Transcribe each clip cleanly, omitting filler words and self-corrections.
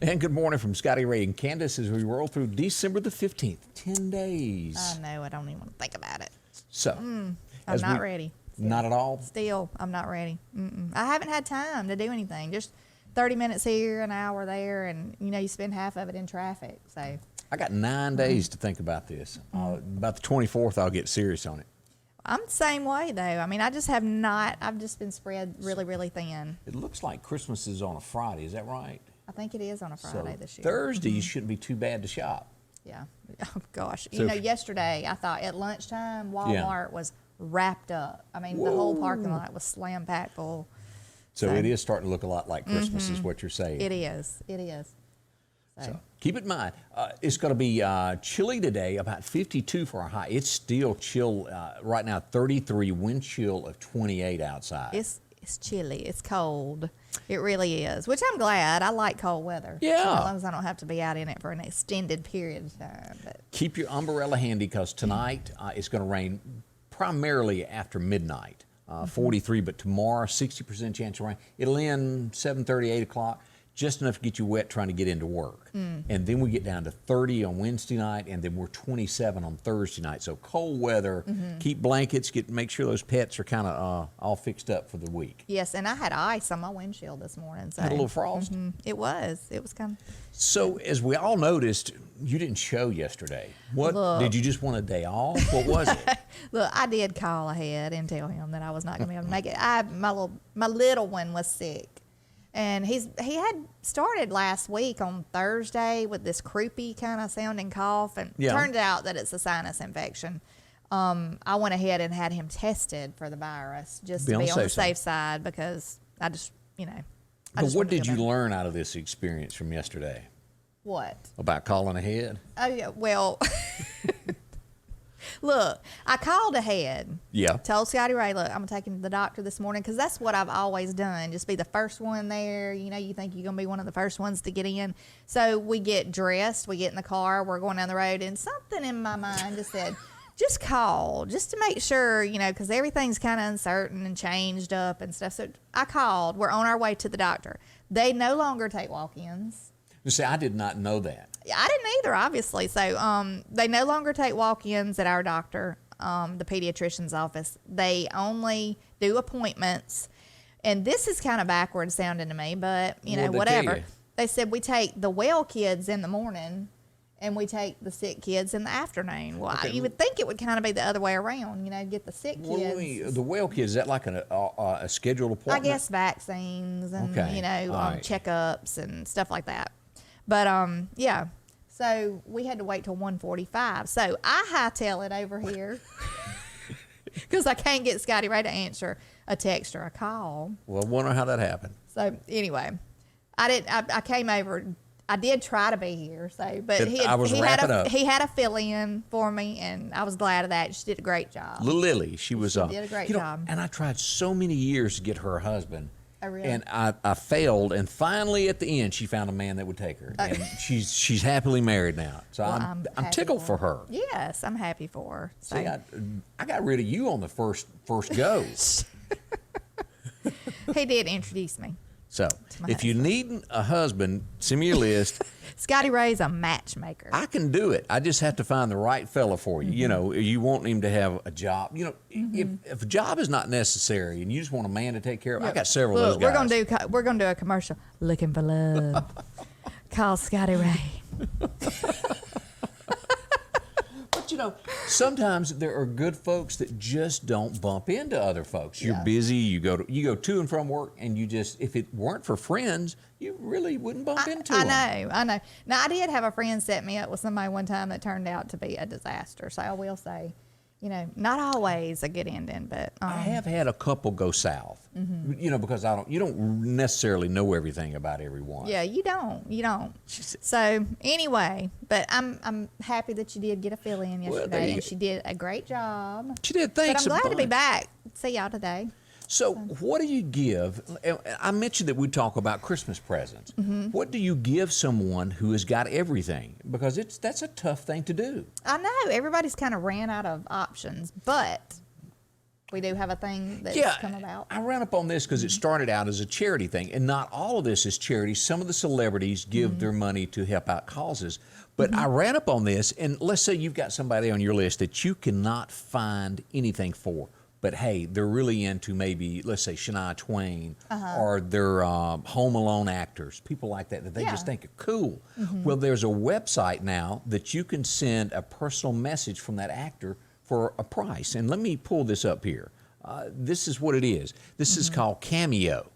And good morning from Scotty, Ray, and Candace as we roll through December the 15th. 10 days. I know. I don't even want to think about it. So, I'm not ready. Still. Not at all? Still, I'm not ready. I haven't had time to do anything. Just 30 minutes here, an hour there, and, you spend half of it in traffic. So I got 9 days to think about this. About the 24th, I'll get serious on it. I'm the same way, though. I mean, I've just been spread really, really thin. It looks like Christmas is on a Friday. Is that right? I think it is on a Friday this year. Thursdays shouldn't be too bad to shop. Yeah. Oh, gosh. So yesterday, I thought at lunchtime, Walmart was wrapped up. I mean, the whole parking lot was slam packed full. So it is starting to look a lot like Christmas is what you're saying. It is. It is. So keep it in mind. It's going to be chilly today, about 52 for a high. It's still chill right now, 33, wind chill of 28 outside. It's chilly. It's cold. It really is, which I'm glad. I like cold weather. Yeah. So as long as I don't have to be out in it for an extended period of time. But keep your umbrella handy because tonight it's going to rain primarily after midnight. 43, but tomorrow 60% chance of rain. It'll end 7:30, 8 o'clock. Just enough to get you wet trying to get into work. And then we get down to 30 on Wednesday night, and then we're 27 on Thursday night. So cold weather, keep blankets, make sure those pets are kind of all fixed up for the week. Yes, and I had ice on my windshield this morning. So had a little frost? It was kind of. So as we all noticed, you didn't show yesterday. Did you just want a day off? What was it? Look, I did call ahead and tell him that I was not going to be able to make it. My little one was sick. And he had started last week on Thursday with this croupy kind of sounding cough, and turned out that it's a sinus infection. I went ahead and had him tested for the virus just to be on the safe side because I just, But what did you learn out of this experience from yesterday? What? About calling ahead? Oh, yeah, well... Look, I called ahead. Yeah. Told Scotty Ray, look, I'm going to take him to the doctor this morning because that's what I've always done. Just be the first one there. You think you're going to be one of the first ones to get in. So we get dressed. We get in the car. We're going down the road. And something in my mind just said, just call just to make sure, because everything's kind of uncertain and changed up and stuff. So I called. We're on our way to the doctor. They no longer take walk-ins. You see, I did not know that. I didn't either, obviously. So they no longer take walk-ins at our doctor, the pediatrician's office. They only do appointments. And this is kind of backwards sounding to me, but, whatever. They said we take the well kids in the morning and we take the sick kids in the afternoon. Well, you would think it would kind of be the other way around, get the sick kids. The well kids, is that like a scheduled appointment? I guess vaccines and, checkups and stuff like that. But, yeah, so we had to wait till 1:45. So I hightail it over here because I can't get Scotty Ray to answer a text or a call. Well, I wonder how that happened. So anyway, I came over. I did try to be here, but he had a fill-in for me, and I was glad of that. She did a great job. Lily, she did a great job. And I tried so many years to get her husband. Oh, really? And I failed, and finally at the end she found a man that would take her, and she's happily married now. So I'm tickled for her. Yes, I'm happy for her. So. See, I got rid of you on the first go. He did introduce me. So if you need a husband, send me your list. Scotty Ray's a matchmaker. I can do it. I just have to find the right fella for you. You want him to have a job. If a job is not necessary and you just want a man to take care of, I got several of those guys. We're gonna do a commercial. Looking for love. Call Scotty Ray. But sometimes there are good folks that just don't bump into other folks. You're busy. You go to and from work, and if it weren't for friends, you really wouldn't bump into them. I know. Now I did have a friend set me up with somebody one time that turned out to be a disaster. So I will say, not always a good ending, but I have had a couple go south. Because you don't necessarily know everything about everyone. Yeah, you don't. So anyway, but I'm happy that you did get a fill-in yesterday, and she did a great job. She did. Thanks. But I'm glad to be back. See y'all today. So what do you give? I mentioned that we talk about Christmas presents. What do you give someone who has got everything? Because that's a tough thing to do. I know. Everybody's kind of ran out of options, but we do have a thing that's come about. I ran up on this because it started out as a charity thing, and not all of this is charity. Some of the celebrities give their money to help out causes. But I ran up on this, and let's say you've got somebody on your list that you cannot find anything for. But hey, they're really into maybe, let's say, Shania Twain, or they're Home Alone actors, people like that they just think are cool. Well, there's a website now that you can send a personal message from that actor for a price. And let me pull this up here. This is what it is. This is called Cameo.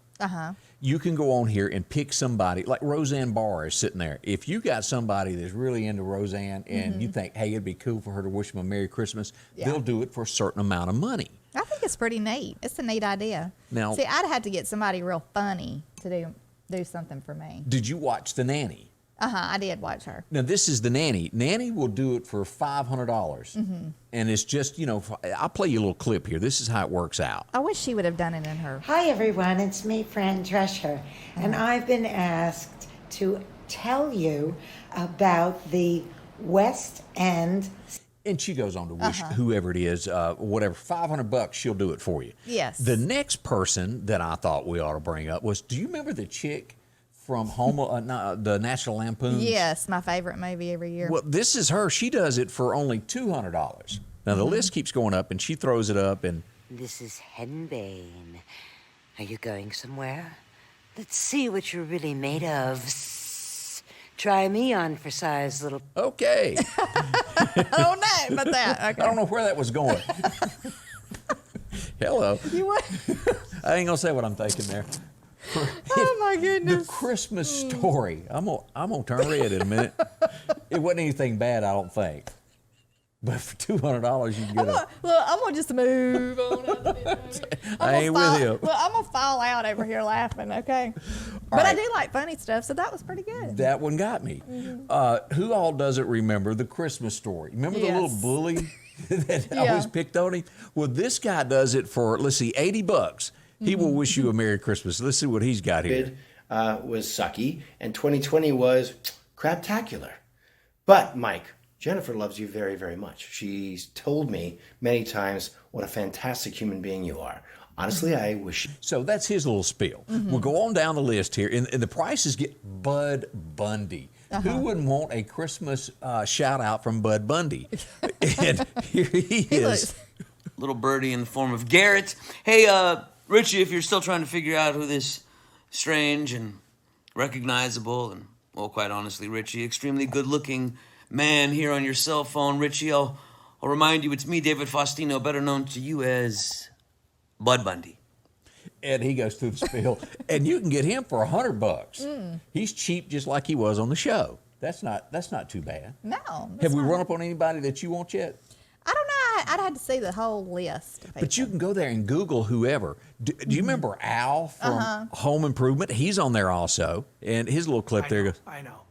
You can go on here and pick somebody, like Roseanne Barr is sitting there. If you got somebody that's really into Roseanne and you think, hey, it'd be cool for her to wish them a Merry Christmas, they'll do it for a certain amount of money. I think it's pretty neat. It's a neat idea. Now, see, I'd have to get somebody real funny to do something for me. Did you watch The Nanny? I did watch her. Now, this is The Nanny. Nanny will do it for $500. And it's just, you know, I'll play you a little clip here. This is how it works out. I wish she would have done it in her. Hi, everyone. It's me, Fran Drescher. And I've been asked to tell you about the West End. And she goes on to wish whoever it is, whatever, $500, she'll do it for you. Yes. The next person that I thought we ought to bring up was, do you remember the chick from the National Lampoons? Yes, my favorite movie every year. Well, this is her. She does it for only $200. Now, the list keeps going up, and she throws it up. And this is Henbane. Are you going somewhere? Let's see what you're really made of. Try me on for size, little... Okay. I don't know about that. Okay. I don't know where that was going. Hello. You what? I ain't going to say what I'm thinking there. Oh, my goodness. The Christmas Story. I'm gonna turn red in a minute. It wasn't anything bad, I don't think. But for $200, you can get Look, I'm going to just move on. Out of it. I ain't with him. Look, I'm going to fall out over here laughing, okay? But I do like funny stuff, so that was pretty good. That one got me. Who all doesn't remember The Christmas Story? Remember the little bully that always picked on him? Well, this guy does it for, let's see, $80. He will wish you a Merry Christmas. Let's see what he's got here. Was sucky, and 2020 was craptacular. But, Mike, Jennifer loves you very, very much. She's told me many times what a fantastic human being you are. Honestly, I wish... So that's his little spiel. We'll go on down the list here, and the prices get Bud Bundy. Who wouldn't want a Christmas shout-out from Bud Bundy? And here he is. Little birdie in the form of Garrett. Hey, Richie, if you're still trying to figure out who this strange and recognizable and, well, quite honestly, Richie, extremely good-looking man here on your cell phone, Richie, I'll remind you it's me, David Faustino, better known to you as Bud Bundy. And he goes through the spiel, and you can get him for $100. He's cheap, just like he was on the show. That's not too bad. No. Have we run up on anybody that you want yet? I don't know. I'd have to see the whole list. But you can go there and Google whoever. Do you remember Al from Home Improvement? He's on there also, and his little clip there goes. I know.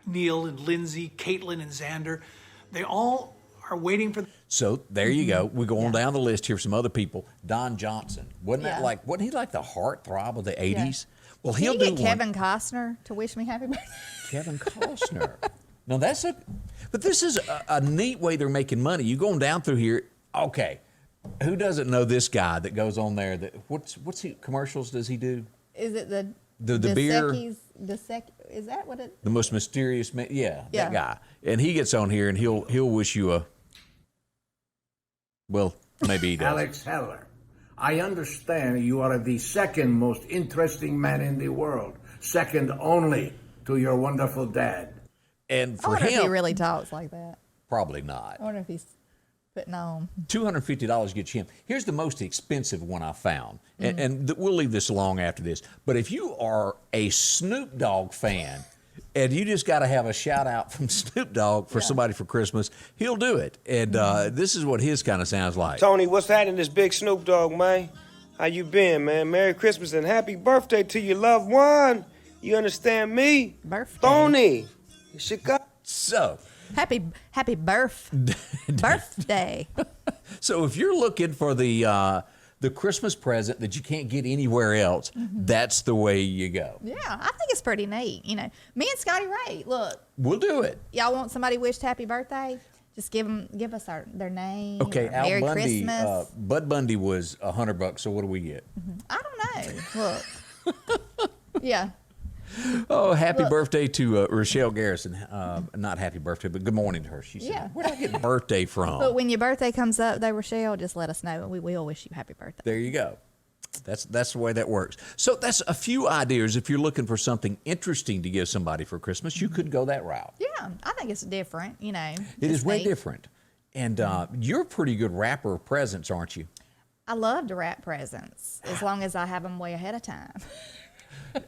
Neil and Lindsay, Caitlin and Xander, they all are waiting for... So there you go. We go on down the list here. Some other people. Don Johnson. Wasn't he like the heartthrob of the 80s? Well, he'll do Kevin Costner to wish me happy birthday. Kevin Costner. No, but this is a neat way they're making money. You going down through here. Okay, who doesn't know this guy that goes on there? That what's he commercials does he do? Is it the beer? Is that what it? The most mysterious man. Yeah, that guy. And he gets on here and he'll wish you a. Well, maybe he does. Alex Heller, I understand you are the second most interesting man in the world, second only to your wonderful dad. And for I wonder him, if he really talks like that. Probably not. I wonder if he's putting on. $250 gets you him. Here's the most expensive one I found, and we'll leave this along after this. But if you are a Snoop Dogg fan, and you just got to have a shout out from Snoop Dogg for somebody for Christmas, he'll do it. And this is what his kind of sounds like. Tony, what's happening, this big Snoop Dogg, man? How you been, man? Merry Christmas and happy birthday to your loved one. You understand me? Birthday. Tony. Chicago. So happy birthday. So if you're looking for the Christmas present that you can't get anywhere else, that's the way you go. Yeah, I think it's pretty neat. You know, me and Scotty Ray, look. We'll do it. Y'all want somebody wished happy birthday? Just give us their name. Okay, or Al Merry Bundy, Christmas. Bud Bundy was $100. So what do we get? I don't know. Look. Yeah. Oh, happy birthday to Rochelle Garrison. Not happy birthday, but good morning to her. She said, Yeah. where did I get birthday from? But when your birthday comes up, though, Rochelle, just let us know, and we will wish you happy birthday. There you go. That's the way that works. So that's a few ideas. If you're looking for something interesting to give somebody for Christmas, you could go that route. Yeah, I think it's different, you know. It is It's way neat. different. And you're a pretty good wrapper of presents, aren't you? I love to wrap presents as long as I have them way ahead of time.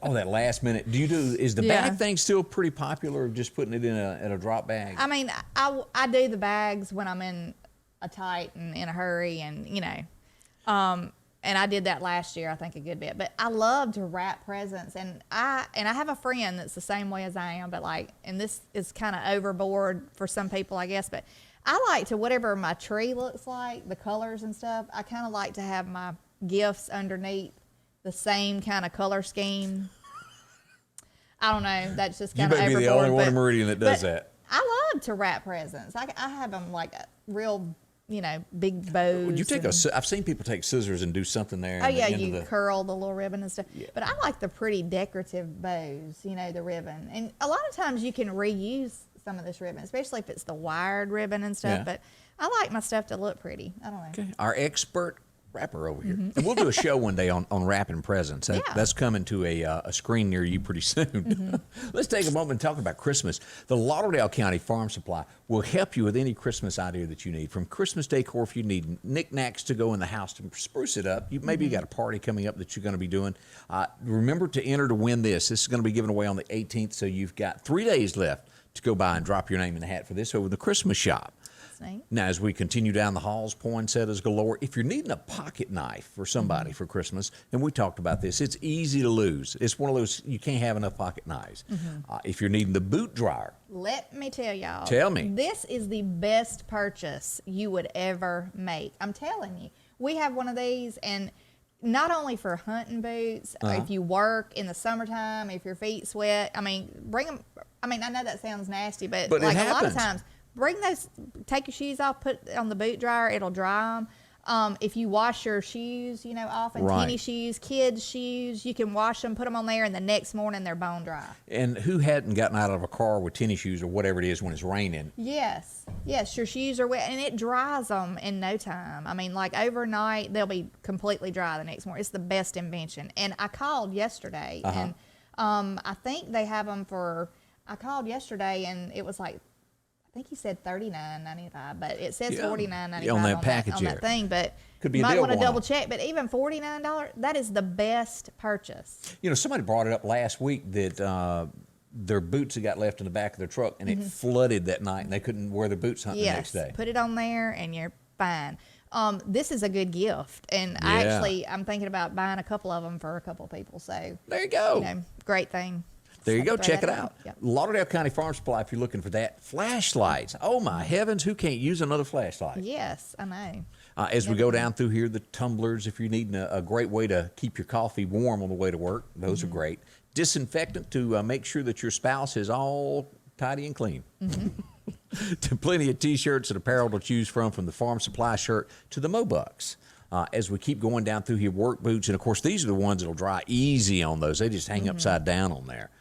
Oh, that last minute. Is the Yeah. bag thing still pretty popular, just putting it in a drop bag? I mean, I do the bags when I'm in a tight and in a hurry, and you know, and I did that last year, I think, a good bit. But I love to wrap presents, and I have a friend that's the same way as I am, but like, and this is kind of overboard for some people, I guess, but I like to, whatever my tree looks like, the colors and stuff, I kind of like to have my gifts underneath the same kind of color scheme. I don't know. That's just kind of overboard. You may be the only one in Meridian that does that. I love to wrap presents. I have them like a real, you know, big bows. I've seen people take scissors and do something there. Oh in the yeah, end of you the- curl the little ribbon and stuff. Yeah. But I like the pretty decorative bows, you know, the ribbon. And a lot of times you can reuse some of this ribbon, especially if it's the wired ribbon and stuff. Yeah. But I like my stuff to look pretty. I don't know. Okay. Our expert wrapper over here. And we'll do a show one day on wrapping presents. Yeah. That's coming to a screen near you pretty soon. Let's take a moment and talk about Christmas. The Lauderdale County Farm Supply will help you with any Christmas idea that you need. From Christmas decor, if you need knickknacks to go in the house to spruce it up. Maybe you got a party coming up that you're going to be doing. Remember to enter to win this. This is going to be given away on the 18th, so you've got 3 days left to go by and drop your name in the hat for this over the Christmas shop. Now, as we continue down the halls, poinsettias galore. If you're needing a pocket knife for somebody for Christmas, and we talked about this, it's easy to lose. It's one of those, you can't have enough pocket knives. If you're needing the boot dryer, Let me tell y'all. Tell me. This is the best purchase you would ever make. I'm telling you. We have one of these, and not only for hunting boots, if you work in the summertime, if your feet sweat, I mean, bring them. I mean, I know that sounds nasty, but it like a lot of happens. times, bring those, take your shoes off, put it on the boot dryer, it'll dry them. If you wash your shoes, you know, often Right. tennis shoes, kids' shoes, you can wash them, put them on there, and the next morning they're bone dry. and who hadn't gotten out of a car with tennis shoes or whatever it is when it's raining? Yes, your shoes are wet, and it dries them in no time. I mean, like overnight, they'll be completely dry the next morning. It's the best invention. And I called yesterday, and I think they have them for. I called yesterday, and it was like, I think he said $39.95, but it says Yeah. $49.95 On that package on there. that thing. But Could be you a might deal want to going on. double check. But even $49, that is the best purchase. You know, somebody brought it up last week that their boots had got left in the back of their truck, and it flooded that night, and they couldn't wear their boots hunting the next day. Put it on there, and you're fine. This is a good gift, and Yeah. I'm thinking about buying a couple of them for a couple of people. So There you go. you know, great thing. There you Just go. had to throw Check it that out. Yep. Lauderdale County Farm Supply, if you're looking for that. Flashlights. Oh, my heavens. Who can't use another flashlight? Yes, I know. As we go down through here, the tumblers, if you're needing a great way to keep your coffee warm on the way to work, those are great. Disinfectant to make sure that your spouse is all tidy and clean. To plenty of T-shirts and apparel to choose from the Farm Supply shirt to the Mobucks. As we keep going down through here, work boots, and of course, these are the ones that'll dry easy on those. They just hang upside down on there.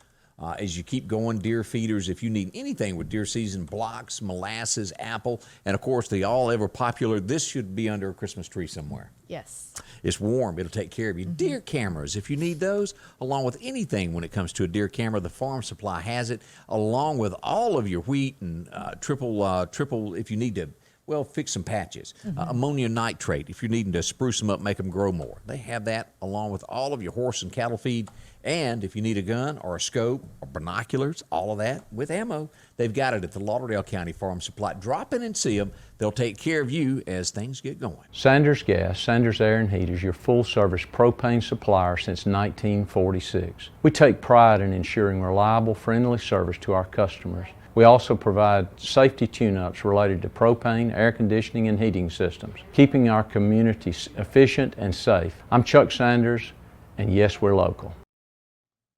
As you keep going, deer feeders, if you need anything with deer season, blocks, molasses, apple, and of course, the all ever popular, this should be under a Christmas tree somewhere. Yes. It's warm. It'll take care of you. Deer cameras, if you need those, along with anything when it comes to a deer camera, the Farm Supply has it, along with all of your wheat and triple if you need to, well, fix some patches. Ammonia nitrate, if you're needing to spruce them up, make them grow more. They have that along with all of your horse and cattle feed. And if you need a gun or a scope or binoculars, all of that with ammo, they've got it at the Lauderdale County Farm Supply. Drop in and see them. They'll take care of you as things get going. Sanders Gas, Sanders Air and Heat is your full-service propane supplier since 1946. We take pride in ensuring reliable, friendly service to our customers. We also provide safety tune-ups related to propane, air conditioning, and heating systems, keeping our community efficient and safe. I'm Chuck Sanders, and yes, we're local.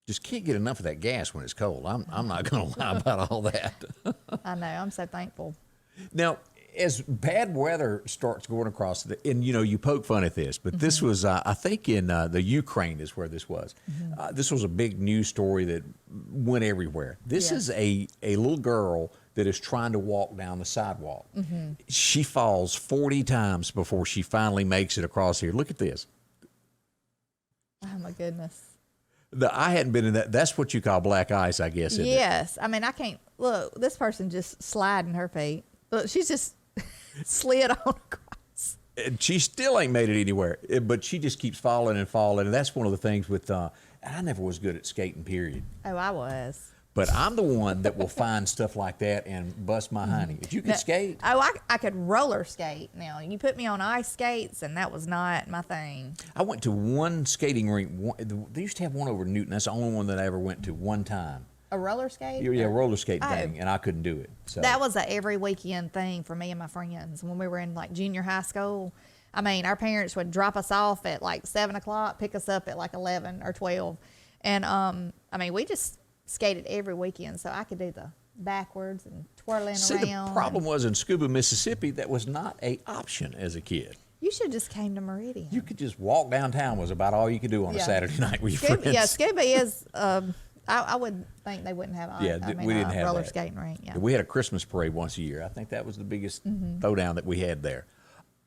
Just can't get enough of that gas when it's cold. I'm not going to lie about all that. I know. I'm so thankful. Now, as bad weather starts going across, and you poke fun at this, but this was, I think, in the Ukraine is where this was. This was a big news story that went everywhere. This is a little girl that is trying to walk down the sidewalk. She falls 40 times before she finally makes it across here. Look at this. Oh my goodness. I hadn't been in that. That's what you call black ice, I guess. Isn't Yes. I mean, I can't look. This person just sliding her feet. Look, she's just slid on across. And she still ain't made it anywhere, but she just keeps falling and falling. And that's one of the things with. I never was good at skating. Period. Oh, I was. But I'm the one that will find stuff like that and bust my honey. If you could skate. Oh, I could roller skate. Now, you put me on ice skates, and that was not my thing. I went to one skating rink. They used to have one over Newton. That's the only one that I ever went to one time. A roller skate? Yeah, roller skating Oh. thing, and I couldn't do it. So That was a every weekend thing for me and my friends when we were in like junior high school. I mean, our parents would drop us off at like 7 o'clock, pick us up at like 11 or 12. And, I mean, we just skated every weekend, so I could do the backwards and twirling around. The problem was in Scuba, Mississippi, that was not an option as a kid. You should just came to Meridian. You could just walk downtown was about all you could do on a Saturday night with your Scuba, friends. yeah, Scuba is, I would think they wouldn't have we didn't have roller that. skating rink. Yeah. We had a Christmas parade once a year. I think that was the biggest throwdown that we had there.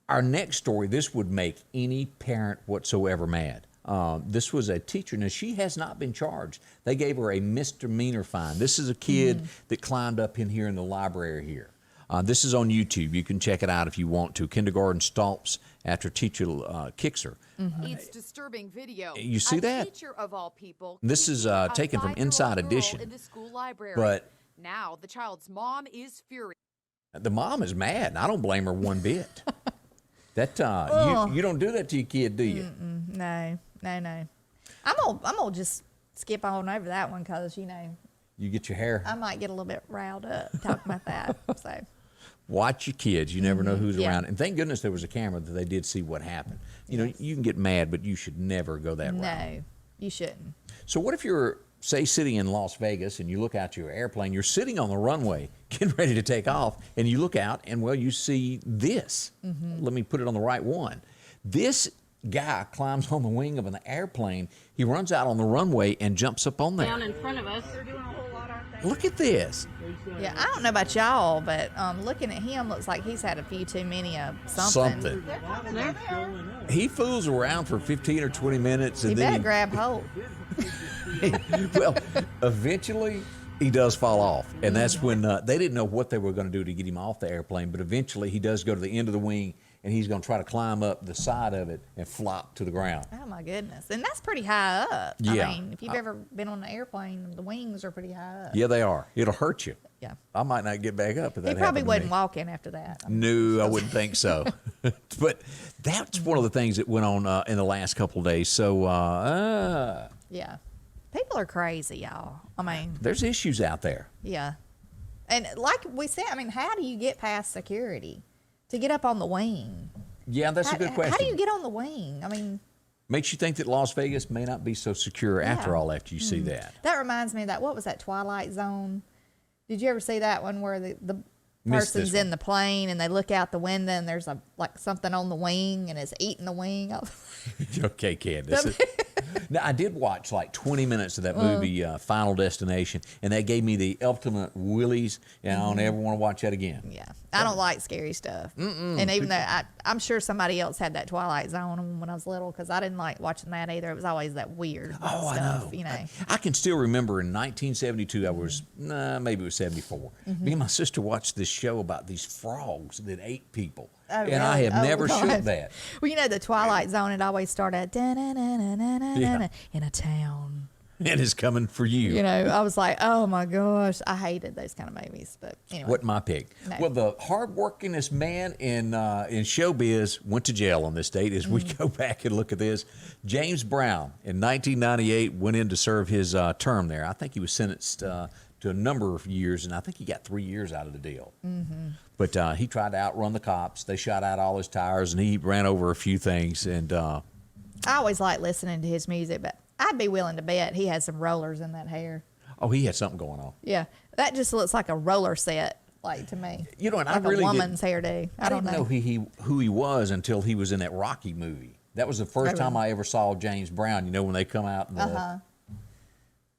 Our next story, this would make any parent whatsoever mad. This was a teacher. Now, she has not been charged. They gave her a misdemeanor fine. This is a kid that climbed up in here in the library here. This is on YouTube. You can check it out if you want to. Kindergarten stomps after teacher kicks her. It's disturbing video. You see that? Teacher of all people. This is taken from Inside Edition. In the school library. But now the child's mom is furious. the mom is mad, and I don't blame her one bit. That you don't do that to your kid, do you? No. I'm gonna just skip on over that one because You get your hair. I might get a little bit riled up talking about that. So Watch your kids. You never know who's Yeah. around. And thank goodness there was a camera that they did see what happened. You know, you can get mad, but you should never go that route. no, you shouldn't. So what if you're, say, sitting in Las Vegas and you look out your airplane, you're sitting on the runway, getting ready to take off, and you look out and, well, you see this. Let me put it on the right one. This guy climbs on the wing of an airplane. He runs out on the runway and jumps up on there. Down in front of us. They're doing a whole lot, aren't they? Look at this. Yeah, I don't know about y'all, but looking at him looks like he's had a few too many of something. He fools around for 15 or 20 minutes. And He then better grab hold. well, eventually he does fall off. And that's when they didn't know what they were going to do to get him off the airplane. But eventually he does go to the end of the wing, and he's going to try to climb up the side of it and flop to the ground. Oh, my goodness. And that's pretty high up. Yeah. I mean, if you've ever been on an airplane, the wings are pretty high up. Yeah, they are. It'll hurt you. Yeah. I might not get back up if that He probably happened to wasn't me. walking after that. No, I wouldn't think so. But that's one of the things that went on in the last couple of days. So, Yeah. People are crazy, y'all. I mean, there's issues out there. yeah. And like we said, I mean, how do you get past security to get up on the wing? Yeah, that's a good question. How do you get on the wing? I mean, Makes you think that Las Vegas may not be so secure after all after you see that. that reminds me of that. What was that, Twilight Zone? Did you ever see that one where the Missed this person's in the plane and they look out the window and there's something on the wing and it's eating the wing? Okay, Candace. Now, I did watch like 20 minutes of that movie, Final Destination, and that gave me the ultimate willies, and I don't ever want to watch that again. Yeah, I don't like scary stuff. And even though I'm sure somebody else had that Twilight Zone when I was little, because I didn't like watching that either. It was always that weird stuff, I know. you know. I can still remember in 1972, I was, maybe it was 74. Me and my sister watched this show about these frogs that ate people. Oh, and I really? have never God. shook that. Well, you know, the Twilight Zone, it always started in a town. And it's coming for you. You know, I was like, oh my gosh, I hated those kind of movies. But anyway. What my pick? No. Well, the hardworkingest man in showbiz went to jail on this date. As we go back and look at this, James Brown in 1998 went in to serve his term there. I think he was sentenced to a number of years, and I think he got 3 years out of the deal. But he tried to outrun the cops. They shot out all his tires, and he ran over a few things. And I always like listening to his music, but I'd be willing to bet he had some rollers in that hair. he had something going on. Yeah, that just looks like a roller set like to me. You know, and like I really a woman's hairdo. I don't didn't know who he was until he was in that Rocky movie. That was the first time I ever saw James Brown. You know, when they come out.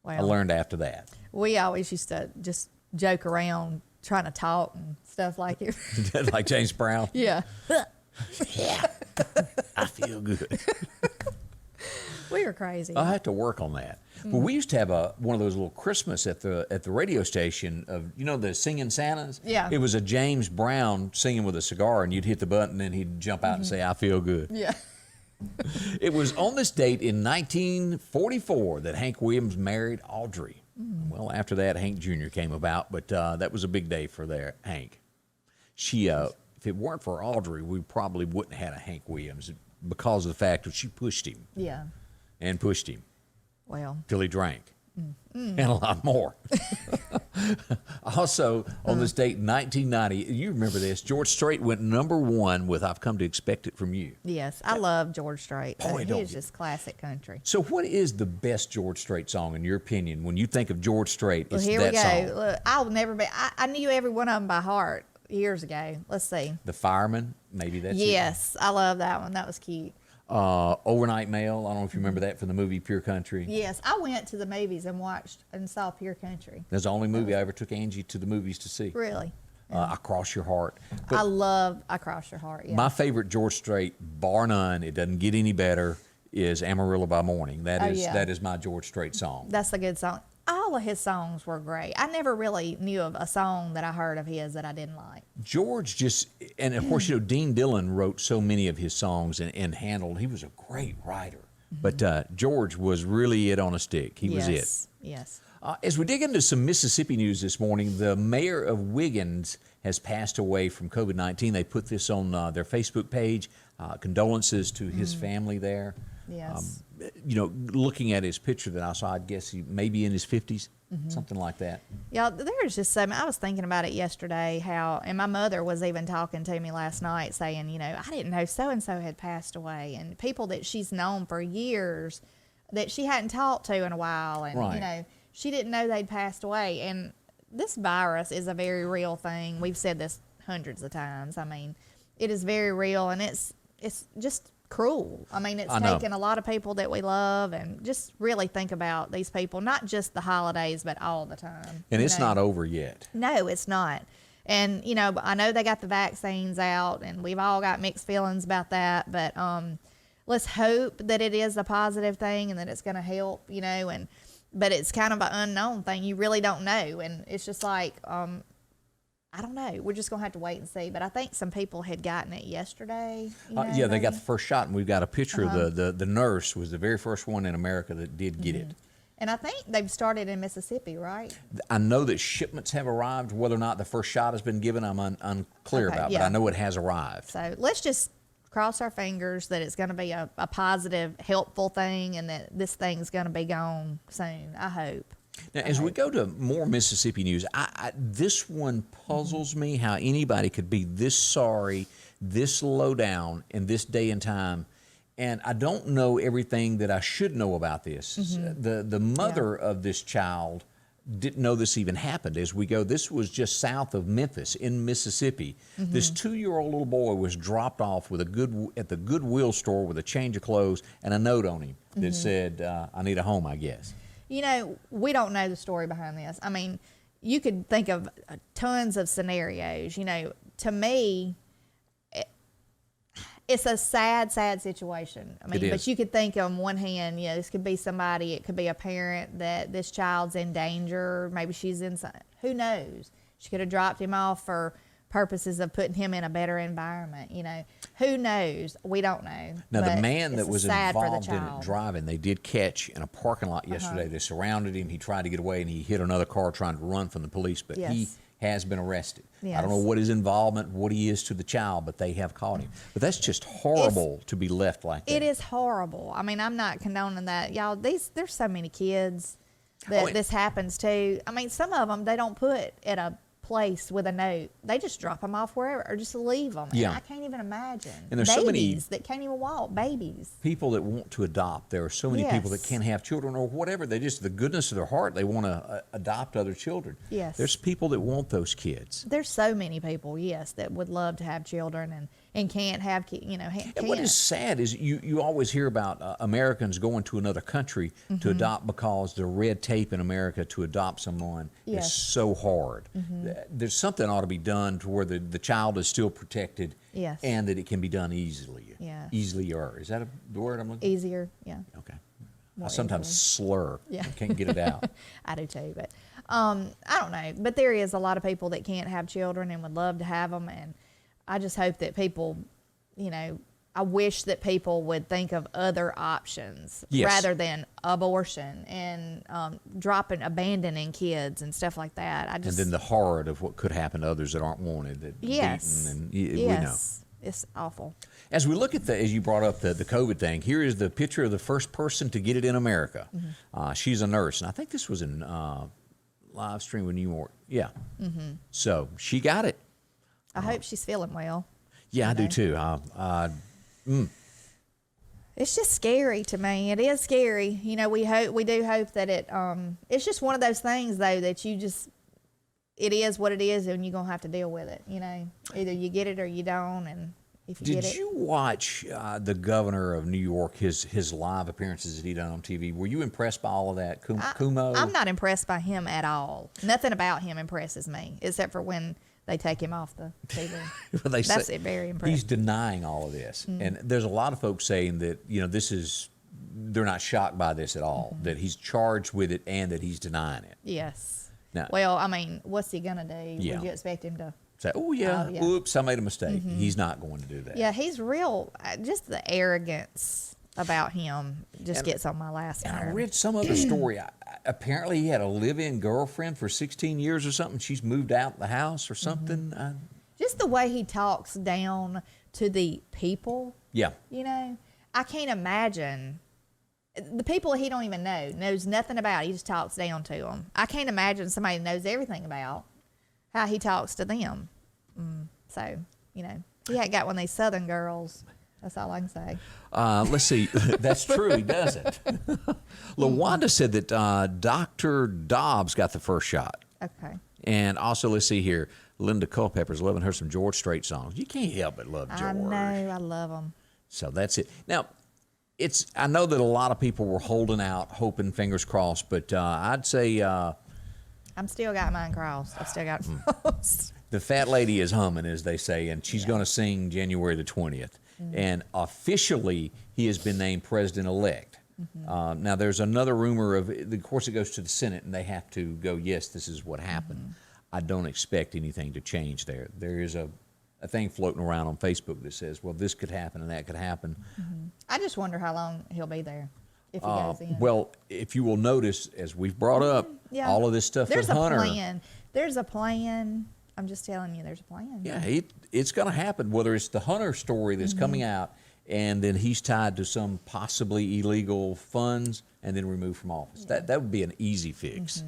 I learned after that. We always used to just joke around trying to talk and stuff like it. Like James Brown? Yeah. Yeah. I feel good. We were crazy. I had to work on that. But we used to have one of those little Christmas at the radio station of, you know, the singing Santas? Yeah. It was a James Brown singing with a cigar, and you'd hit the button and he'd jump out and say, I feel good. Yeah. It was on this date in 1944 that Hank Williams married Audrey. Well, after that, Hank Jr. came about, but that was a big day for Hank. She, if it weren't for Audrey, we probably wouldn't have had a Hank Williams because of the fact that she pushed him. Yeah. And pushed him. Well. Till he drank. And a lot more. Also, on this date in 1990, you remember this, George Strait went #1 with I've Come to Expect It From You. Yes, I love George Strait. Boy, He is just classic country. So what is the best George Strait song, in your opinion? When you think of George Strait, it's Well, here that we go. song. Look, I'll never be. I knew every one of them by heart years ago. Let's see. The Fireman, maybe that's it. Yes, I love that one. That was cute. Overnight Mail, I don't know if you remember that from the movie Pure Country. Yes, I went to the movies and watched and saw Pure Country. That's the only movie I ever took Angie to the movies to see. Really? Across Your Heart. But I love Across Your Heart. Yeah. my favorite George Strait, bar none, it doesn't get any better, is Amarillo by Morning. That is my George Strait song. That's a good song. All of his songs were great. I never really knew of a song that I heard of his that I didn't like. George just, and of course, you know, Dean Dillon wrote so many of his songs and handled, he was a great writer. But George was really it on a stick. He was it. Yes. As we dig into some Mississippi news this morning, the mayor of Wiggins has passed away from COVID-19. They put this on their Facebook page. Condolences to his family there. Yes. You know, looking at his picture that I saw, I'd guess he may be in his 50s, something like that. Yeah, there's just so I was thinking about it yesterday, and my mother was even talking to me last night saying, you know, I didn't know so-and-so had passed away, and people that she's known for years that she hadn't talked to in a while, and, you know, she didn't know they'd passed away. And this virus is a very real thing. We've said this hundreds of times. I mean, it is very real, and it's just cruel. I mean, it's taken a lot of people that we love, and just really think about these people, not just the holidays, but all the time. And it's not over yet. No, it's not. And, you know, I know they got the vaccines out, and we've all got mixed feelings about that, but let's hope that it is a positive thing and that it's going to help, you know, but it's kind of an unknown thing. You really don't know, and it's just like, I don't know. We're just going to have to wait and see. But I think some people had gotten it yesterday. Yeah, they got the first shot, and we've got a picture of the nurse was the very first one in America that did get it. And I think they've started in Mississippi, right? I know that shipments have arrived. Whether or not the first shot has been given, I'm unclear about, but I know it has arrived. So let's just cross our fingers that it's going to be a positive, helpful thing, and that this thing's going to be gone soon, I hope. Now, as we go to more Mississippi news, this one puzzles me how anybody could be this sorry, this low down in this day and time. And I don't know everything that I should know about this. The mother of this child didn't know this even happened. As we go, this was just south of Memphis in Mississippi. This 2-year-old little boy was dropped off with at the Goodwill store with a change of clothes and a note on him that said, I need a home, I guess. You know, we don't know the story behind this. I mean, you could think of tons of scenarios. You know, to me, it's a sad, sad situation. I mean, but you could think on one hand, you know, this could be somebody, it could be a parent that this child's in danger. Maybe she's inside. Who knows? She could have dropped him off for purposes of putting him in a better environment. You know, who knows? We don't know. Now, the man that was involved in it driving, they did catch in a parking lot yesterday. They surrounded him. He tried to get away, and he hit another car trying to run from the police, but he has been arrested. I don't know what his involvement, what he is to the child, but they have caught him. But that's just horrible to be left like that. It is horrible. I mean, I'm not condoning that. Y'all, there's so many kids that this happens to. I mean, some of them, they don't put at a place with a note. They just drop them off wherever or just leave them. Yeah. And I can't even imagine. And there's so many that can't even walk, babies. people that want to adopt. There are so many people that Yes. can't have children or whatever. They just, the goodness of their heart, they want to adopt other children. Yes. There's people that want those kids. There's so many people, yes, that would love to have children and can't have kids, can't. And what is sad is you always hear about Americans going to another country to adopt because the red tape in America to adopt someone Yes. is so hard. There's something ought to be done to where the child is still protected Yes. and that it can be done easily. Yeah. Easilier. Is that the word I'm looking Easier, yeah. for? Okay. I More sometimes easily. slur. Yeah. I can't get it out. I do too, but I don't know. But there is a lot of people that can't have children and would love to have them, and I just hope that people, I wish that people would think of other options Yes. rather than abortion and abandoning kids and stuff like that. And then the horror of what could happen to others that aren't wanted, that yes, beaten, and yes, we know. it's awful. As we look at as you brought up the COVID thing, here is the picture of the first person to get it in America. She's a nurse, and I think this was in live stream in New York. Yeah. So she got it. I hope she's feeling well. Yeah, I do too. It's just scary to me. It is scary. We do hope that it's just one of those things though that it is what it is, and you're gonna have to deal with it. Either you get it or you don't, and if you get it. Did you watch the governor of New York, his live appearances that he done on TV? Were you impressed by all of that, Kumo? I'm not impressed by him at all. Nothing about him impresses me, except for when they take him off the TV. They That's say, very impressive. He's denying all of this, and there's a lot of folks saying that they're not shocked by this at all. That he's charged with it and that he's denying it. Yes. Now, well, I mean, what's he gonna do? Yeah. Would you expect him to say, "Oh yeah, yeah. oops, I made a mistake." He's not going to do that. Yeah, he's real. Just the arrogance about him just gets on my last nerve. I read some other story. Apparently, he had a live-in girlfriend for 16 years or something. She's moved out the house or something. Just the way he talks down to the people. Yeah. I can't imagine. The people he don't even knows nothing about. He just talks down to them. I can't imagine somebody knows everything about how he talks to them. So, he ain't got one of these Southern girls. That's all I can say. Let's see. That's true. He doesn't. LaWanda said that Dr. Dobbs got the first shot. Okay. And also, let's see here. Linda Culpepper's loving her some George Strait songs. You can't help but love George. I know. I love them. So that's it. Now, I know that a lot of people were holding out, hoping, fingers crossed, but I'd say I'm still got mine crossed. I've still got it. the fat lady is humming, as they say, and she's going to sing January the 20th. And officially, he has been named president-elect. Now, there's another rumor of course, it goes to the Senate, and they have to go, yes, this is what happened. I don't expect anything to change there. There is a thing floating around on Facebook that says, well, this could happen and that could happen. I just wonder how long he'll be there if he goes in. Well, if you will notice, as we've brought up, all of this stuff there's with Hunter. There's a plan. I'm just telling you, there's a plan. Yeah, it's going to happen, whether it's the Hunter story that's coming out, and then he's tied to some possibly illegal funds and then removed from office. That would be an easy fix.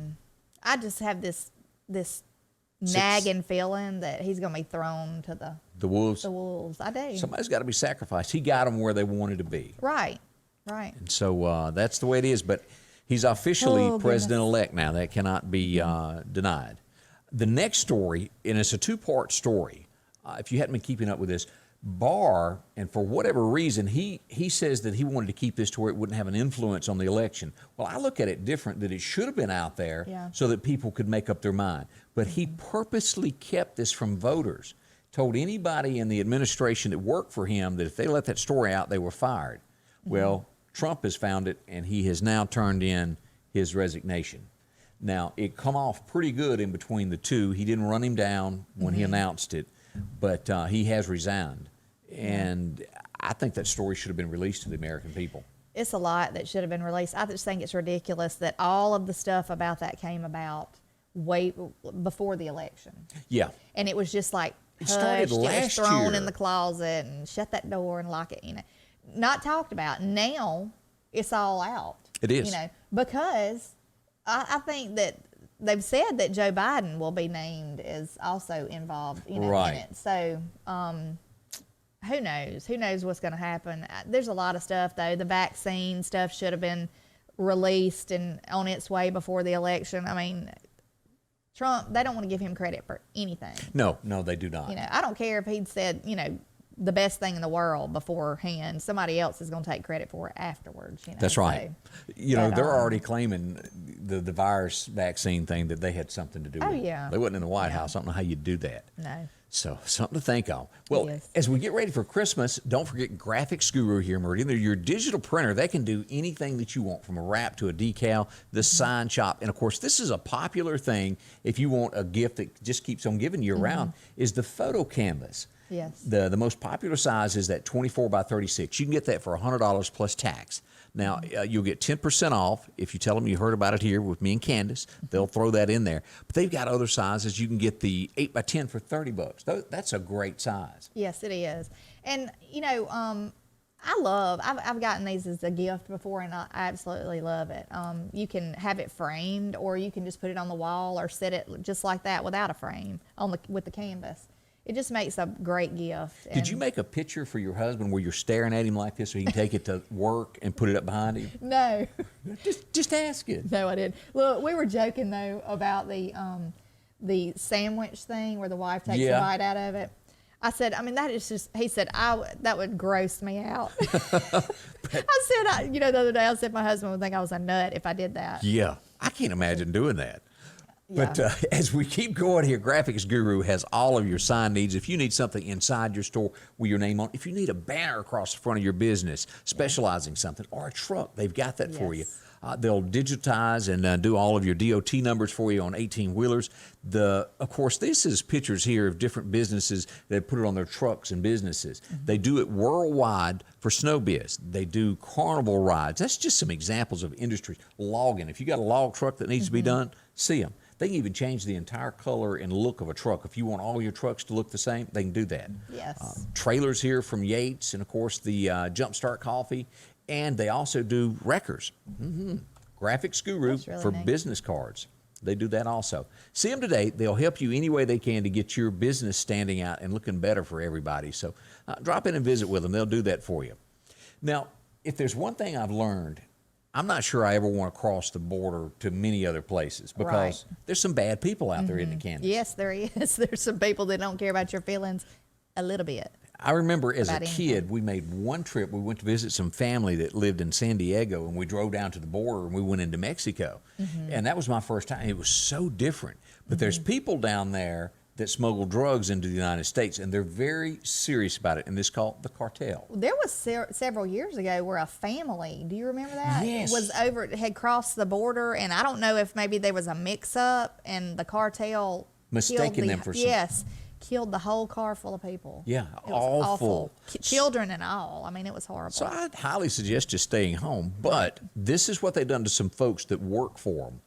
I just have this nagging feeling that he's going to be thrown to the wolves. The wolves. I do. Somebody's got to be sacrificed. He got them where they wanted to be. Right. And so that's the way it is. But he's officially president-elect now. That cannot be denied. The next story, and it's a two-part story, if you hadn't been keeping up with this, Barr, and for whatever reason, he says that he wanted to keep this to where it wouldn't have an influence on the election. Well, I look at it different, that it should have been out there so that people could make up their mind. But he purposely kept this from voters, told anybody in the administration that worked for him that if they let that story out, they were fired. Well, Trump has found it, and he has now turned in his resignation. Now, it come off pretty good in between the two. He didn't run him down when he announced it, but he has resigned. And I think that story should have been released to the American people. It's a lot that should have been released. I just think it's ridiculous that all of the stuff about that came about way before the election. Yeah. And it was just like it started hushed, last it was thrown year. in the closet and shut that door and lock it, not talked about. Now it's all out. It is. Because I think that they've said that Joe Biden will be named as also involved, in it. So who knows? Who knows what's going to happen? There's a lot of stuff, though. The vaccine stuff should have been released and on its way before the election. I mean, Trump, they don't want to give him credit for anything. No, they do not. I don't care if he'd said, the best thing in the world beforehand. Somebody else is going to take credit for it afterwards. That's right. So, they're already claiming the virus vaccine thing that they had something to do with. Oh, yeah. They wasn't in the White House. I don't know how you'd do that. No. So something to think of. Well, Yes. as we get ready for Christmas, don't forget Graphics Guru here, Meridian. They're your digital printer. They can do anything that you want, from a wrap to a decal, the sign shop. And, of course, this is a popular thing if you want a gift that just keeps on giving you around, is the photo canvas. Yes. The most popular size is that 24 by 36. You can get that for $100 plus tax. Now, you'll get 10% off if you tell them you heard about it here with me and Candace. They'll throw that in there. But they've got other sizes. You can get the 8 by 10 for $30. That's a great size. Yes, it is. And, I've gotten these as a gift before, and I absolutely love it. You can have it framed, or you can just put it on the wall or set it just like that without a frame with the canvas. It just makes a great gift. Did you make a picture for your husband where you're staring at him like this so he can take it to work and put it up behind him? No. Just ask it. No, I didn't. Look, we were joking, though, about the sandwich thing where the wife takes a bite out of it. I said, that is just, he said, that would gross me out. I said, the other day, I said my husband would think I was a nut if I did that. Yeah, I can't imagine doing that. But as we keep going here, Graphics Guru has all of your sign needs. If you need something inside your store with your name on, if you need a banner across the front of your business specializing something, or a truck, they've got that for you. They'll digitize and do all of your DOT numbers for you on 18-wheelers. Of course, this is pictures here of different businesses that put it on their trucks and businesses. They do it worldwide for snowbiz. They do carnival rides. That's just some examples of industry. Logging. If you got a log truck that needs to be done, see them. They can even change the entire color and look of a truck. If you want all your trucks to look the same, they can do that. Yes. Trailers here from Yates, and, of course, the Jumpstart Coffee. And they also do wreckers. Graphics Guru for business cards. They do that also. See them today. They'll help you any way they can to get your business standing out and looking better for everybody. So drop in and visit with them. They'll do that for you. Now, if there's one thing I've learned, I'm not sure I ever want to cross the border to many other places, because there's some bad people out there, isn't it, Candace? Yes, there is. There's some people that don't care about your feelings a little bit. I remember as a About kid, anything. we made one trip. We went to visit some family that lived in San Diego, and we drove down to the border, and we went into Mexico. And that was my first time. It was so different. But there's people down there that smuggle drugs into the United States, and they're very serious about it, and this is called the cartel. There was several years ago where a family, do you remember that? Yes. Had crossed the border, and I don't know if maybe there was a mix-up, and the cartel Mistaking them for some... Yes, killed the whole car full of people. Yeah, It was awful. Children and all. I mean, it was horrible. So I'd highly suggest just staying home. But this is what they've done to some folks that work for them.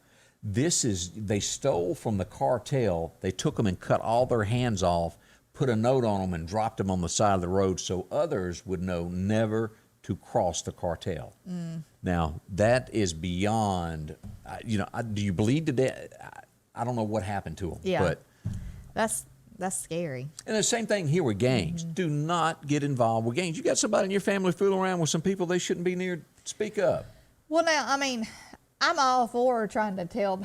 They stole from the cartel. They took them and cut all their hands off, put a note on them, and dropped them on the side of the road so others would know never to cross the cartel. Now, that is beyond, do you bleed to death? I don't know what happened to them. Yeah. But that's scary. And the same thing here with gangs. Do not get involved with gangs. You got somebody in your family fooling around with some people they shouldn't be near, speak up. Well, now, I mean, I'm all for trying to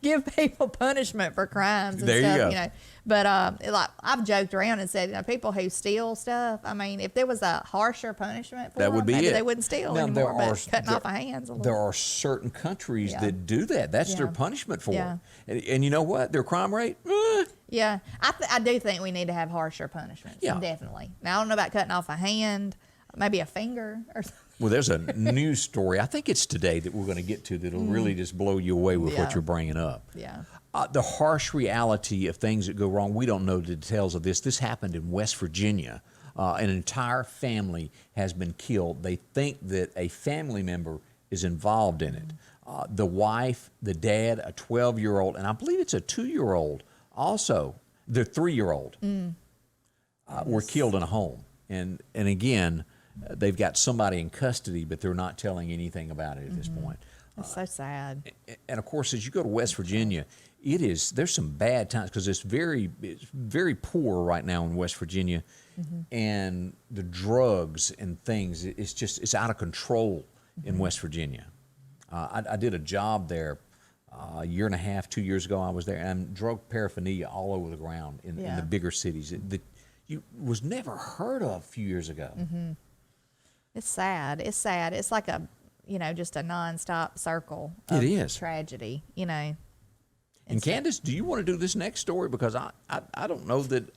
give people punishment for crimes and There you stuff, go. But like I've joked around and said, people who steal stuff, I mean, if there was a harsher punishment for That them, would be maybe it. they wouldn't steal Now, anymore. But cutting off a hand's a little. There are certain countries Yeah. that do that. That's their Yeah. punishment for Yeah. it. And you know what? Their crime rate? Yeah, I do think we need to have harsher punishments. Yeah. Definitely. Now, I don't know about cutting off a hand, maybe a finger or something. Well, there's a news story, I think it's today, that we're going to get to that'll really just blow you away with what Yeah. you're bringing up. Yeah. The harsh reality of things that go wrong, we don't know the details of this. This happened in West Virginia. An entire family has been killed. They think that a family member is involved in it. The wife, the dad, a 12-year-old, and I believe it's a 2-year-old also. The 3-year-old were killed in a home. And again, they've got somebody in custody, but they're not telling anything about it at this point. That's so sad. And of course, as you go to West Virginia, there's some bad times because it's very poor right now in West Virginia, and the drugs and things, it's out of control in West Virginia. I did a job there a year and a half, 2 years ago. I was there, and drug paraphernalia all over the ground in the bigger cities that you was never heard of a few years ago. It's sad. It's sad. It's like just a nonstop circle of tragedy, And Candace, do you want to do this next story? Because I don't know that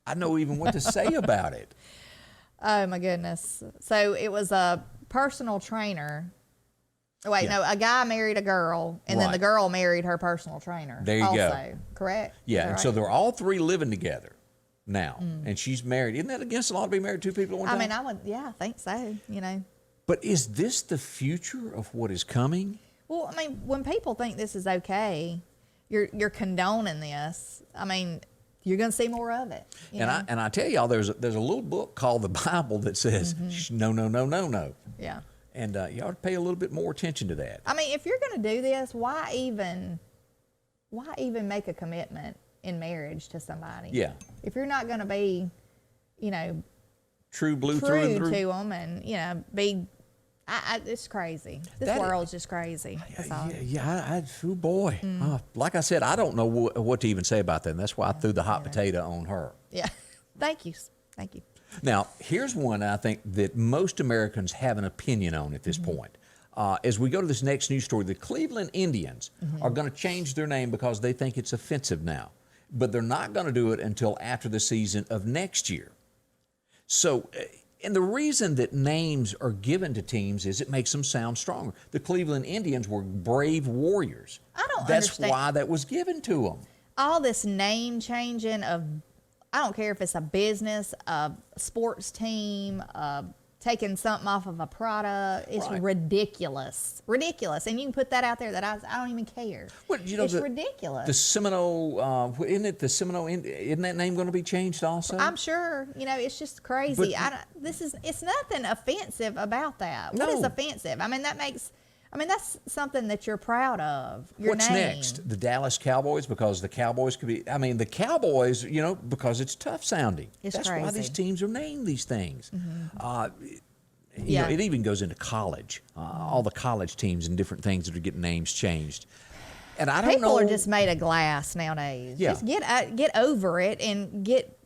I know even what to say about it. Oh, my goodness. So it was a personal trainer. Wait, no, a guy married a girl, and then the girl married her personal trainer. There you go. Correct? Yeah, and right? so they're all three living together now, and she's married. Isn't that against the law to be married to 2 people at one time? I mean, I think so, But is this the future of what is coming? Well, I mean, when people think this is okay, you're condoning this. I mean, you're going to see more of it. And I tell y'all, there's a little book called the Bible that says no, no, no, no, no. Yeah. And you ought to pay a little bit more attention to that. I mean, if you're going to do this, why even make a commitment in marriage to somebody? Yeah. If you're not going to be, true blue through and through to them, and be. It's crazy. This world's just crazy. That's all. Oh boy. Like I said, I don't know what to even say about that. And that's why I threw the hot potato on her. Yeah. Thank you. Now, here's one I think that most Americans have an opinion on at this point. As we go to this next news story, the Cleveland Indians are going to change their name because they think it's offensive now. But they're not going to do it until after the season of next year. So, and the reason that names are given to teams is it makes them sound stronger. The Cleveland Indians were brave warriors. That's understand. why that was given to them. All this name changing I don't care if it's a business, a sports team, taking something off of a product. It's ridiculous. And you can put that out there that I don't even care. Well, it's ridiculous. The Seminole, isn't that name going to be changed also? I'm sure. It's just crazy. It's nothing offensive about that. No. What is offensive? That's something that you're proud of. What's name. next? The Dallas Cowboys, because the Cowboys could be, the Cowboys, because it's tough sounding. That's crazy. why these teams are named these things. It even goes into college. All the college teams and different things that are getting names changed. And I don't know. People are just made of glass nowadays. Yeah. Just get over it and get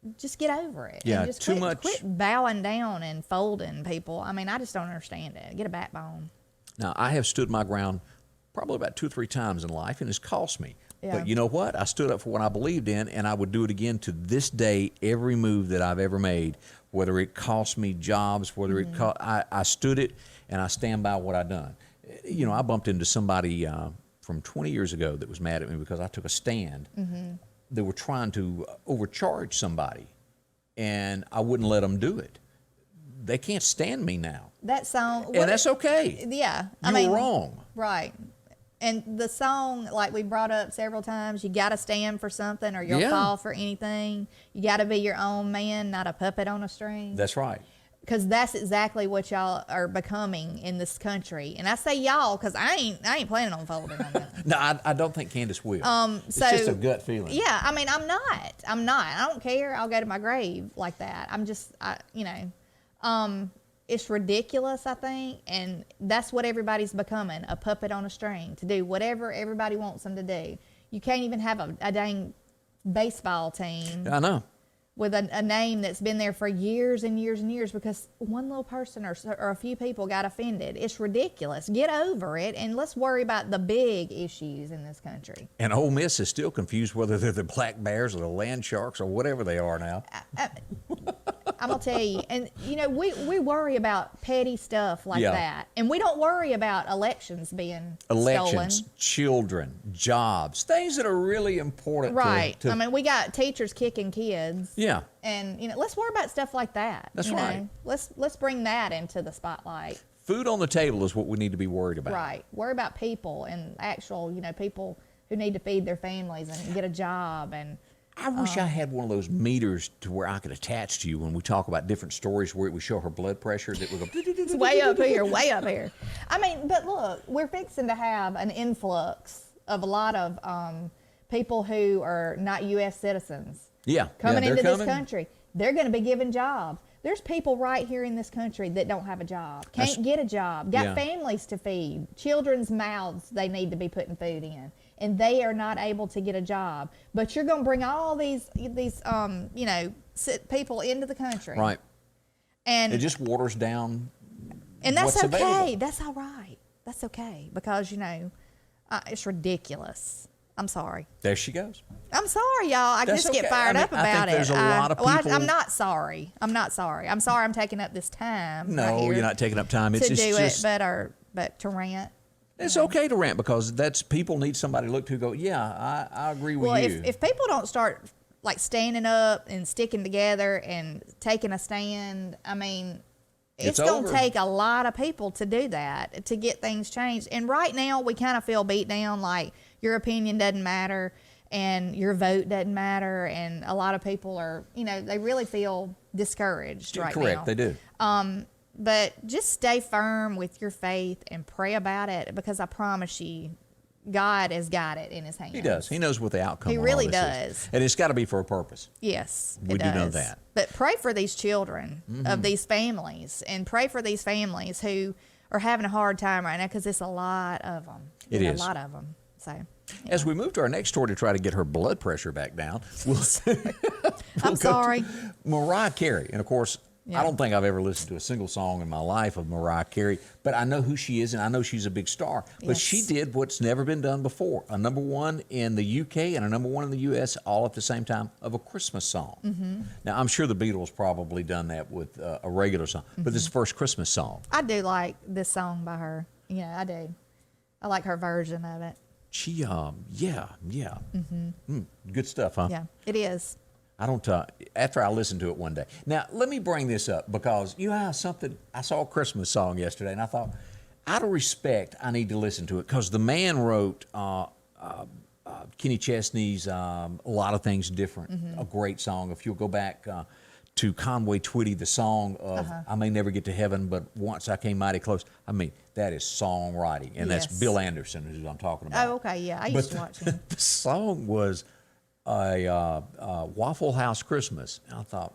over it. Yeah, and just quit bowing down and folding people. I just don't understand it. Get a backbone. Now, I have stood my ground probably about 2 or 3 times in life, and it's cost me. Yeah. But you know what? I stood up for what I believed in, and I would do it again to this day, every move that I've ever made, whether it cost me jobs, whether it cost, I stood it, and I stand by what I've done. I bumped into somebody from 20 years ago that was mad at me because I took a stand. They were trying to overcharge somebody, and I wouldn't let them do it. They can't stand me now. That song. And that's okay. Yeah. You're wrong. Right. And the song, like we brought up several times, you got to stand for something or you'll fall for anything. You got to be your own man, not a puppet on a string. That's right. Because that's exactly what y'all are becoming in this country. And I say y'all because I ain't planning on folding on them. No, I don't think Candace will. It's just a gut feeling. Yeah, I'm not. I don't care. I'll go to my grave like that. It's ridiculous, I think, and that's what everybody's becoming, a puppet on a string to do whatever everybody wants them to do. You can't even have a dang baseball team. I know. With a name that's been there for years and years and years because one little person or a few people got offended. It's ridiculous. Get over it, and let's worry about the big issues in this country. And Ole Miss is still confused whether they're the Black Bears or the Land Sharks or whatever they are now. I'm going to tell you, and we worry about petty stuff like that, and we don't worry about elections being stolen. Children, jobs, things that are really important. Right. We got teachers kicking kids. Yeah. And let's worry about stuff like that. That's right. Let's bring that into the spotlight. Food on the table is what we need to be worried about. Right. Worry about people and actual, people who need to feed their families and get a job. And I wish I had one of those meters to where I could attach to you when we talk about different stories where we show her blood pressure that we go. It's way up here, way up here. I mean, but look, we're fixing to have an influx of a lot of people who are not U.S. citizens. Yeah, coming they're into coming. this country. They're going to be given jobs. There's people right here in this country that don't have a job, can't get a job, got families to feed, children's mouths they need to be putting food in, and they are not able to get a job. But you're going to bring all these people into the country, Right. And it just waters down. and that's what's okay. available. That's all right. That's okay because it's ridiculous. I'm sorry. There she goes. I'm sorry, y'all. I That's just get okay. fired I mean, up I think about there's it. a lot of people- I'm not sorry. I'm not sorry. I'm sorry I'm taking up this time. No, right here you're not taking up time. It's to do just, it, but to rant. It's okay to rant because that's people need somebody to look to go, yeah, I agree with Well, you. if people don't start like standing up and sticking together and taking a stand, I mean, it's going over. to take a lot of people to do that, to get things changed. And right now, we kind of feel beat down, like your opinion doesn't matter and your vote doesn't matter. And a lot of people are, they really feel discouraged right now. Correct, they do. But just stay firm with your faith and pray about it because I promise you, God has got it in his hands. He does. He knows what the outcome He of all really this does. is. And it's got to be for a purpose. Yes, We it do know does. that. But pray for these children of these families and pray for these families who are having a hard time right now because it's a lot of them. It is. A lot of them. So, As we move to our next story to try to get her blood pressure back down, I'm sorry. Mariah Carey. And of course, Yeah. I don't think I've ever listened to a single song in my life of Mariah Carey, but I know who she is and I know she's a big star. But Yes. she did what's never been done before, a number one in the UK and a number one in the US all at the same time of a Christmas song. Mm-hmm. Now, I'm sure the Beatles probably done that with a regular song, but this is the first Christmas song. I do like this song by her. Yeah, I do. I like her version of it. She, good stuff, huh? Yeah, it is. I don't, after I listened to it one day. Now, let me bring this up because I saw a Christmas song yesterday and I thought, out of respect, I need to listen to it because the man wrote Kenny Chesney's A Lot of Things Different, a great song. If you'll go back to Conway Twitty, the song of I May Never Get to Heaven, but Once I Came Mighty Close. I mean, that is songwriting, and that's Yes. Bill Anderson who I'm talking about. Oh, okay. Yeah, I used to watch him. The song was a Waffle House Christmas. And I thought,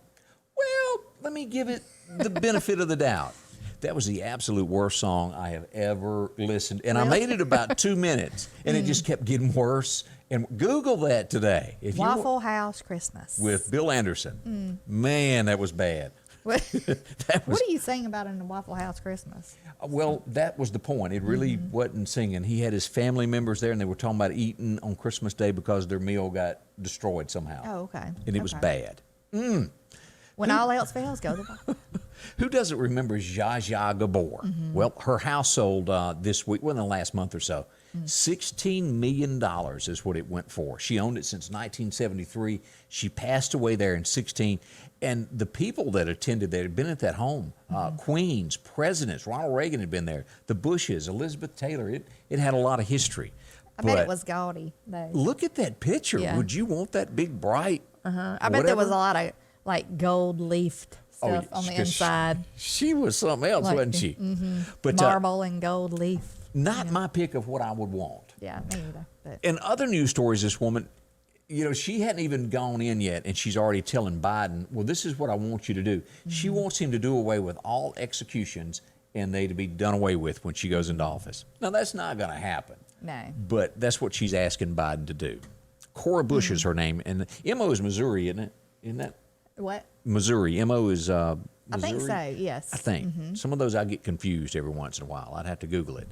well, let me give it the benefit of the doubt. That was the absolute worst song I have ever listened. And I made it about 2 minutes, and it just kept getting worse. And Google that today. If you Waffle House Christmas. with Bill Anderson. Man, that was bad. What That was, what do you sing about in the Waffle House Christmas? well, that was the point. It really wasn't singing. He had his family members there, and they were talking about eating on Christmas Day because their meal got destroyed somehow. Oh, okay. And it was Okay. bad. When all else fails, go to the Who doesn't remember Zsa Zsa Gabor? Well, her house sold this week, well, in the last month or so. $16 million is what it went for. She owned it since 1973. She passed away there in 16. And the people that attended that had been at that home, queens, presidents, Ronald Reagan had been there, the Bushes, Elizabeth Taylor. It had a lot of history. I bet it was gaudy, though. Look at that picture. Yeah. Would you want that big, bright? I bet there was a lot of like gold leafed stuff on the 'cause inside. She was something else, Like, wasn't she? But Marble and gold leaf. not my pick of what I would want. Yeah, me either. But In other news stories, this woman, she hadn't even gone in yet, and she's already telling Biden, well, this is what I want you to do. She wants him to do away with all executions and they to be done away with when she goes into office. Now, that's not going to happen. no. But that's what she's asking Biden to do. Cora Bush is her name, and MO is Missouri, isn't it? Isn't that What? Missouri? MO is Missouri? I think so, yes. I think. Some of those I get confused every once in a while. I'd have to Google it.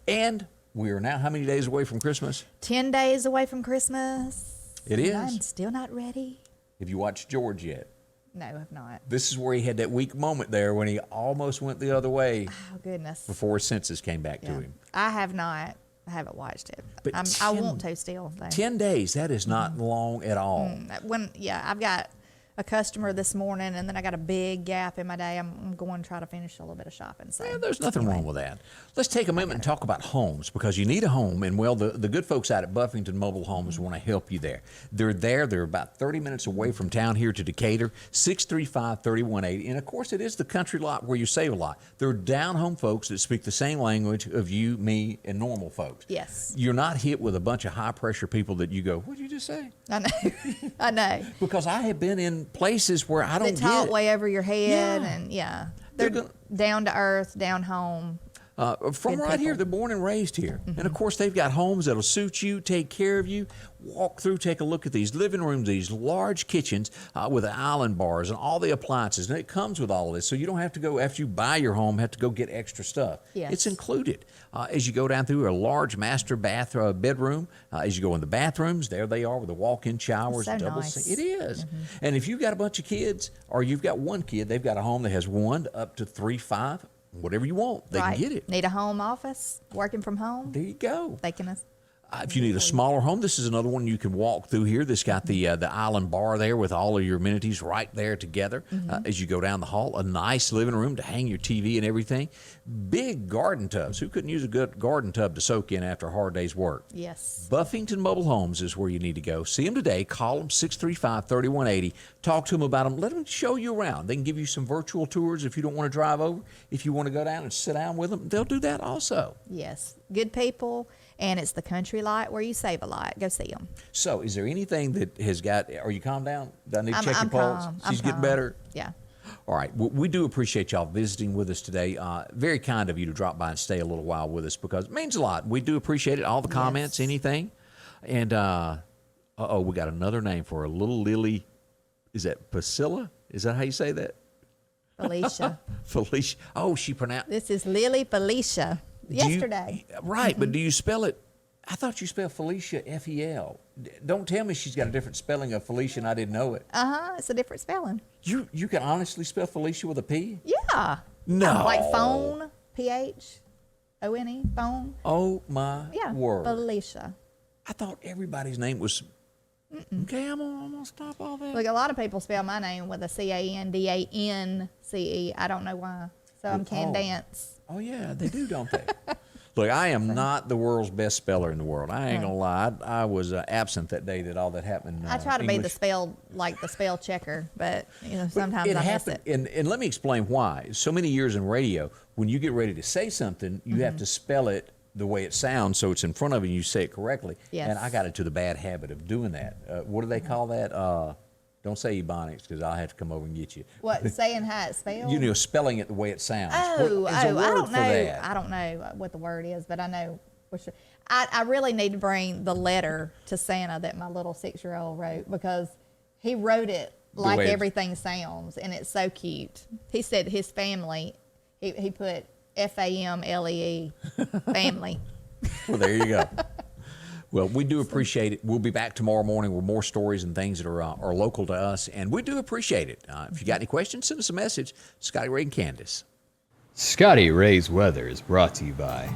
And we are now how many days away from Christmas? 10 days away from Christmas. It and is. I'm still not ready. Have you watched George yet? No, I've not. This is where he had that weak moment there when he almost went the other way Oh, goodness. before his senses came back to Yeah. him. I have not. I haven't watched it. But I want to still. Though. 10 days, that is not long at all. I've got a customer this morning, and then I got a big gap in my day. I'm going to try to finish a little bit of shopping. So Yeah, there's nothing wrong with that. Let's take a moment and talk about homes, because you need a home, and well, the good folks out at Buffington Mobile Homes want to help you there. They're there. They're about 30 minutes away from town here to Decatur, 635-3180. And of course, it is the country lot where you save a lot. They're down-home folks that speak the same language of you, me, and normal folks. Yes. You're not hit with a bunch of high-pressure people that you go, what did you just say? I know. I know. Because I have been in places where I don't They talk get it. way over your head, Yeah. and They're they're down to earth, down home. From Good right here, people. they're born and raised here. And of course, they've got homes that'll suit you, take care of you. Walk through, take a look at these living rooms, these large kitchens with the island bars and all the appliances. And it comes with all of this, so you don't have to go, after you buy your home, have to go get extra stuff. Yes. It's included. As you go down through a large master bedroom, as you go in the bathrooms, there they are with the walk-in showers, So double nice. sink. It is. And if you've got a bunch of kids, or you've got one kid, they've got a home that has 1 up to 3, 5, whatever you want, they Right. can get it. Need a home office, working from home. There you go. They can. If you need a smaller home, this is another one you can walk through here. This got the island bar there with all of your amenities right there together. As you go down the hall, a nice living room to hang your TV and everything. Big garden tubs. Who couldn't use a good garden tub to soak in after a hard day's work? Yes. Buffington Mobile Homes is where you need to go. See them today. Call them 635-3180. Talk to them about them. Let them show you around. They can give you some virtual tours if you don't want to drive over. If you want to go down and sit down with them, they'll do that also. Yes. Good people, and it's the country lot where you save a lot. Go see them. So, is there anything that has got? Are you calmed down? Do I need to check I'm your pulse? calm. She's I'm getting calm. better. Yeah. All right. Well, we do appreciate y'all visiting with us today. Very kind of you to drop by and stay a little while with us, because it means a lot. We do appreciate it. All the comments, anything. And, we got another name for her. Little Lily. Is that Priscilla? Is that how you say that? Felicia. Felicia. Oh, she pronounced. This is Lily Felicia. Do you- Yesterday. Right, but do you spell it? I thought you spelled Felicia F-E-L. Don't tell me she's got a different spelling of Felicia and I didn't know it. It's a different spelling. You can honestly spell Felicia with a P? Yeah. No. Like phone, P-H-O-N-E, phone. Oh, my Yeah. word. Felicia. I thought everybody's name was. Okay, I'm gonna stop all that. Look, a lot of people spell my name with a C-A-N-D-A-N-C-E. I don't know why. So I'm Candace. Oh, yeah, they do, don't they? Look, I am not the world's best speller in the world. I ain't gonna lie. I was absent that day that all that happened. I try to be the English. spell checker, but sometimes It I miss happened, it. and let me explain why. So many years in radio, when you get ready to say something, you have to spell it the way it sounds, so it's in front of you and you say it correctly. Yes. And I got into the bad habit of doing that. What do they call that? Don't say Ebonics, because I'll have to come over and get you. What, saying how it's spelled? You know, spelling it the way it sounds. Oh, What is a word I don't for know. that? I don't know what the word is, but I know. I really need to bring the letter to Santa that my little 6-year-old wrote, because he wrote it like way- everything sounds, and it's so cute. He said his family, he put F-A-M-L-E-E, family. Well, there you go. Well, we do appreciate it. We'll be back tomorrow morning with more stories and things that are local to us, and we do appreciate it. If you got any questions, send us a message. Scotty, Ray, and Candace. Scotty Ray's Weather is brought to you by